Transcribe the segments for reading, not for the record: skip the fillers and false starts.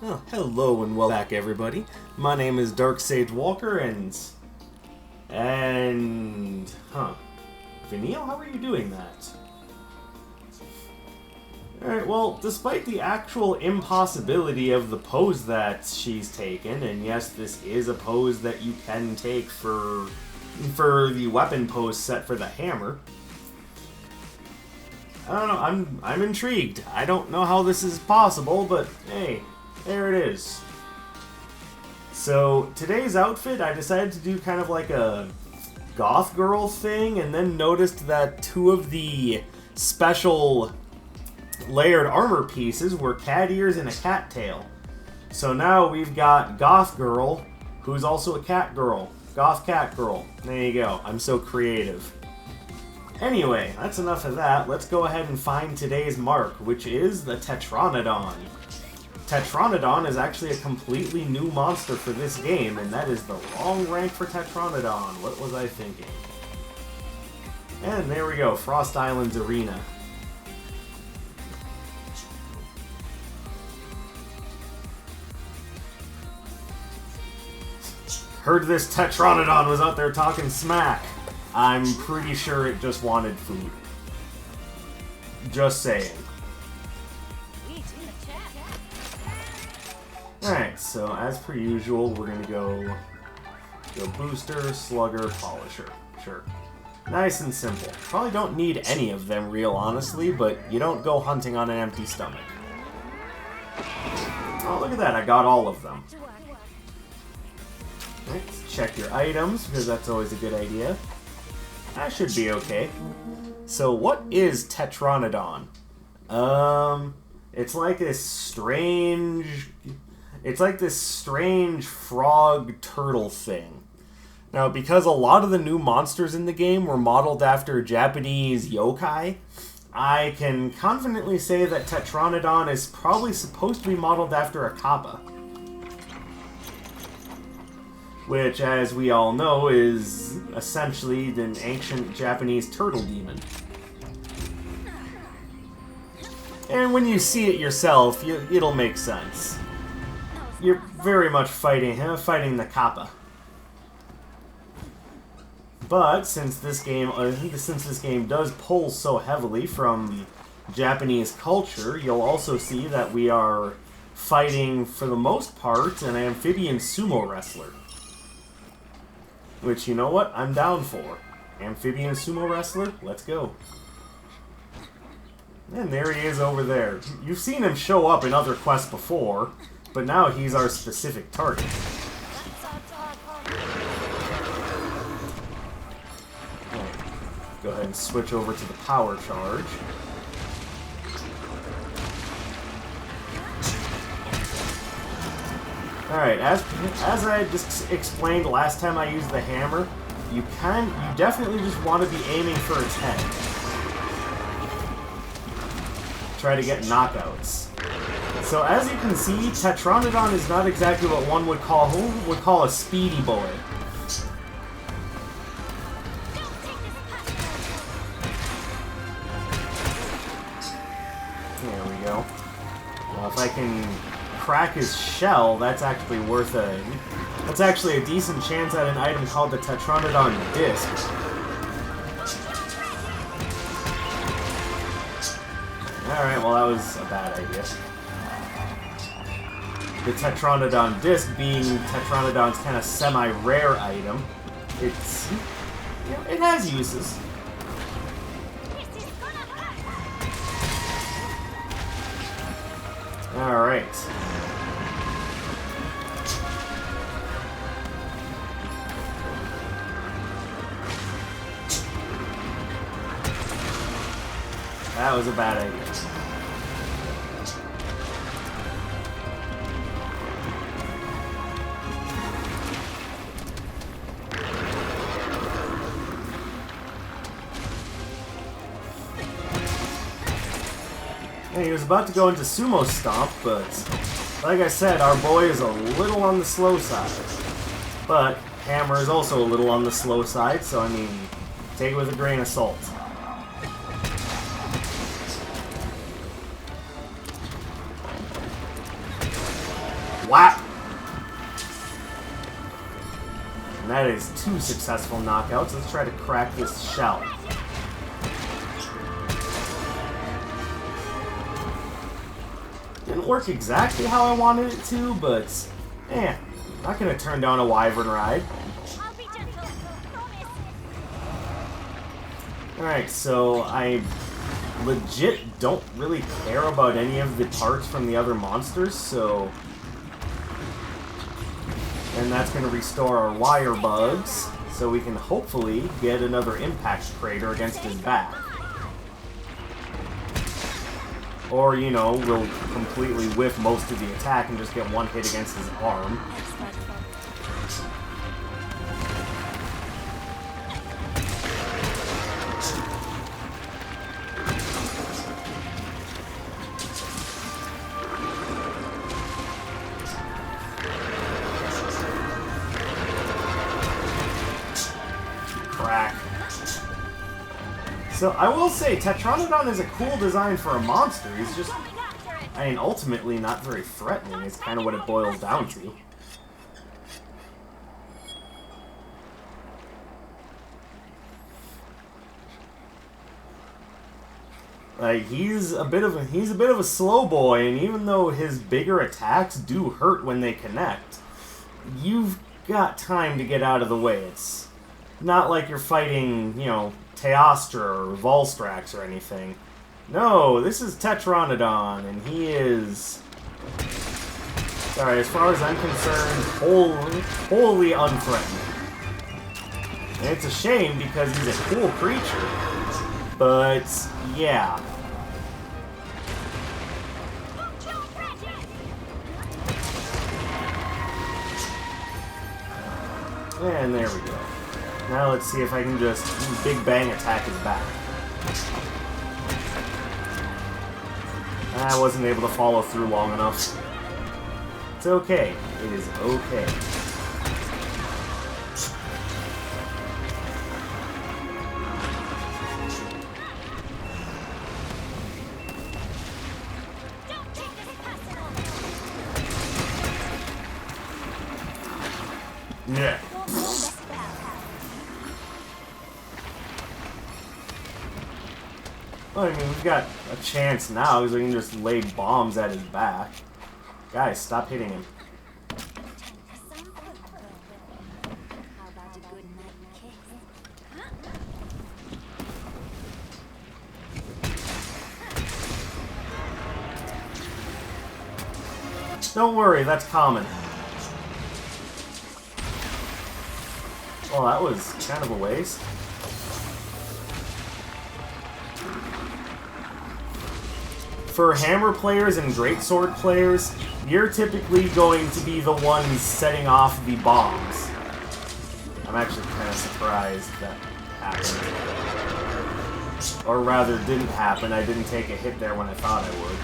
Oh, hello and welcome back, everybody. My name is Dark Sage Walker, and Vanille, how are you doing that? Alright, well, despite the actual impossibility of the pose that she's taken, and yes, this is a pose that you can take for the weapon pose set for the hammer, I don't know, I'm intrigued. I don't know how this is possible, but hey, there it is. So, today's outfit, I decided to do kind of like a goth girl thing, and then noticed that two of the special layered armor pieces were cat ears and a cat tail. So now we've got goth girl, who's also a cat girl. Goth cat girl. There you go. I'm so creative. Anyway, that's enough of that. Let's go ahead and find today's mark, which is the Tetranadon. Tetranadon is actually a completely new monster for this game, and that is the wrong rank for Tetranadon. What was I thinking? And there we go, Frost Island's Arena. Heard this Tetranadon was out there talking smack. I'm pretty sure it just wanted food. Just saying. Alright, so as per usual, we're gonna go Booster, Slugger, Polisher. Sure. Nice and simple. Probably don't need any of them, real honestly, but you don't go hunting on an empty stomach. Oh, look at that, I got all of them. Let's check your items, because that's always a good idea. That should be okay. So, what is Tetranadon? It's like this strange... It's like this strange frog turtle thing. Now, because a lot of the new monsters in the game were modeled after Japanese yokai, I can confidently say that Tetranadon is probably supposed to be modeled after a kappa. Which, as we all know, is essentially an ancient Japanese turtle demon. And when you see it yourself, it'll make sense. You're very much fighting the kappa. But since this game does pull so heavily from Japanese culture, you'll also see that we are fighting, for the most part, an amphibian sumo wrestler. Which, you know what? I'm down for. Amphibian sumo wrestler? Let's go. And there he is over there. You've seen him show up in other quests before, but now he's our specific target. Right. Go ahead and switch over to the power charge. Alright, as I just explained last time I used the hammer, you definitely just want to be aiming for its head. Try to get knockouts. So as you can see, Tetranadon is not exactly what one would call a speedy boy. There we go. Well, if I can crack his shell, that's actually a decent chance at an item called the Tetranadon disc. Alright, well that was a bad idea. The Tetranadon disc being Tetranadon's kind of semi-rare item, it has uses. Alright. That was a bad idea. He was about to go into Sumo Stomp, but like I said, our boy is a little on the slow side. But Hammer is also a little on the slow side, so I mean, take it with a grain of salt. Whap! And that is 2 successful knockouts. Let's try to crack this shell. Didn't work exactly how I wanted it to, but not gonna turn down a wyvern ride. Alright, so I legit don't really care about any of the parts from the other monsters, so... And that's gonna restore our wire bugs, so we can hopefully get another impact crater against his back. Or, you know, we'll completely whiff most of the attack and just get one hit against his arm. Crack. So, I will say, Tetranadon is a cool design for a monster. He's just, I mean, ultimately not very threatening is kind of what it boils down to. Like, he's a bit of a slow boy, and even though his bigger attacks do hurt when they connect, you've got time to get out of the way. It's not like you're fighting, you know, Teostra or Volstrax or anything. No, this is Tetranadon, and he is... Sorry, as far as I'm concerned, wholly unthreatening. And it's a shame because he's a cool creature. But, yeah. And there we go. Now let's see if I can just Big Bang attack his back. I wasn't able to follow through long enough. It's okay. It is okay. Yeah. Well, I mean, we've got a chance now because we can just lay bombs at his back. Guys, stop hitting him. Don't worry, that's common. Well, that was kind of a waste. For hammer players and greatsword players, you're typically going to be the ones setting off the bombs. I'm actually kind of surprised that happened. Or rather, didn't happen. I didn't take a hit there when I thought I would.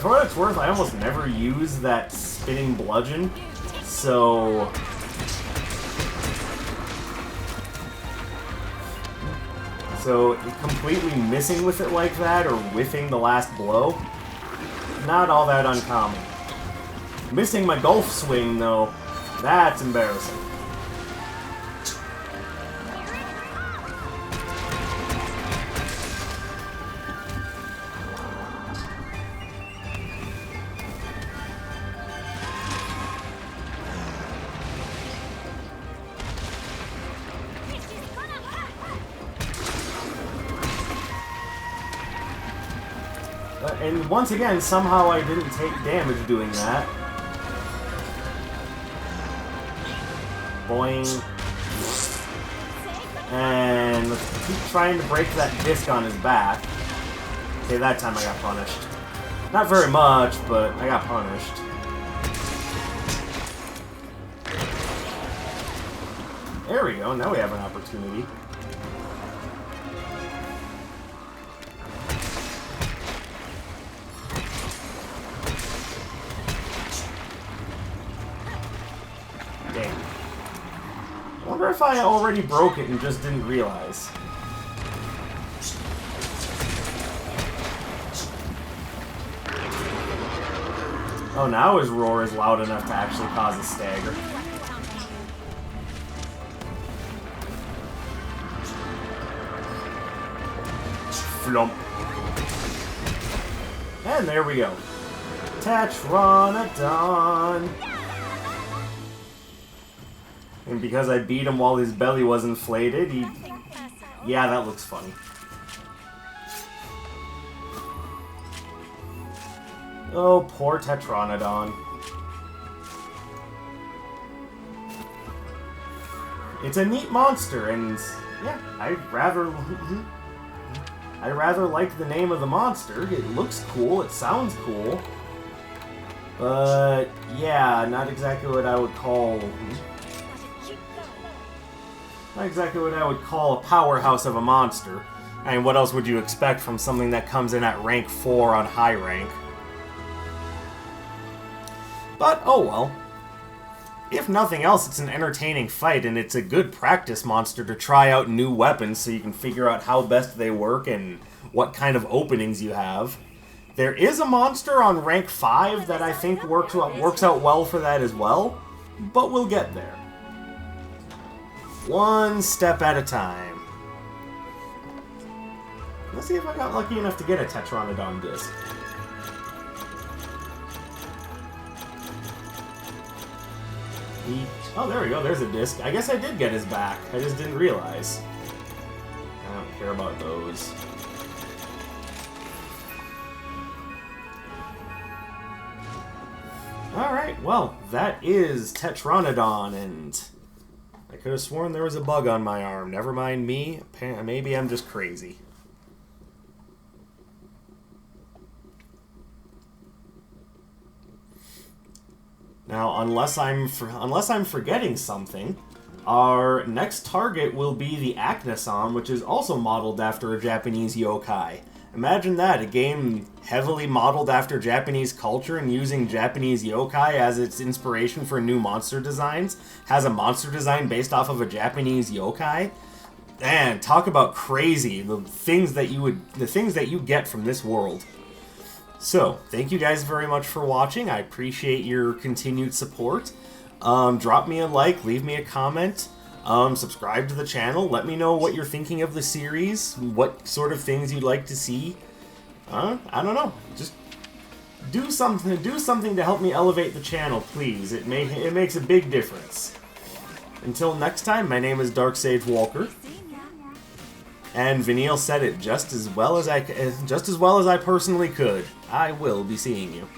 For what it's worth, I almost never use that spinning bludgeon, so... So, completely missing with it like that, or whiffing the last blow, not all that uncommon. Missing my golf swing, though, that's embarrassing. And once again, somehow I didn't take damage doing that. Boing. And let's keep trying to break that disc on his back. Okay, that time I got punished. Not very much, but I got punished. There we go, now we have an opportunity. I wonder if I already broke it and just didn't realize. Oh, now his roar is loud enough to actually cause a stagger. Flump. And there we go. Tetranadon. And because I beat him while his belly was inflated, he... Yeah, that looks funny. Oh, poor Tetranadon. It's a neat monster, and yeah, I rather like the name of the monster. It looks cool, it sounds cool. But yeah, not exactly what I would call... Not exactly what I would call a powerhouse of a monster. I mean, what else would you expect from something that comes in at rank 4 on high rank? But, oh well. If nothing else, it's an entertaining fight, and it's a good practice monster to try out new weapons so you can figure out how best they work and what kind of openings you have. There is a monster on rank 5 that I think works out well for that as well, but we'll get there. One step at a time. Let's see if I got lucky enough to get a Tetranadon disc. Oh, there we go. There's a disc. I guess I did get his back. I just didn't realize. I don't care about those. Alright, well, that is Tetranadon, and I could have sworn there was a bug on my arm. Never mind me. Maybe I'm just crazy. Now, unless I'm forgetting something, our next target will be the Aknason, which is also modeled after a Japanese yokai. Imagine that, a game heavily modeled after Japanese culture and using Japanese yokai as its inspiration for new monster designs, has a monster design based off of a Japanese yokai. Man, talk about crazy, the things that you get from this world. So, thank you guys very much for watching. I appreciate your continued support. Drop me a like, leave me a comment, subscribe to the channel, let me know what you're thinking of the series, what sort of things you'd like to see. I don't know, just do something to help me elevate the channel, please. It makes a big difference. Until next time, my name is Dark Sage Walker. And Vanille said it just as well as I personally could. I will be seeing you.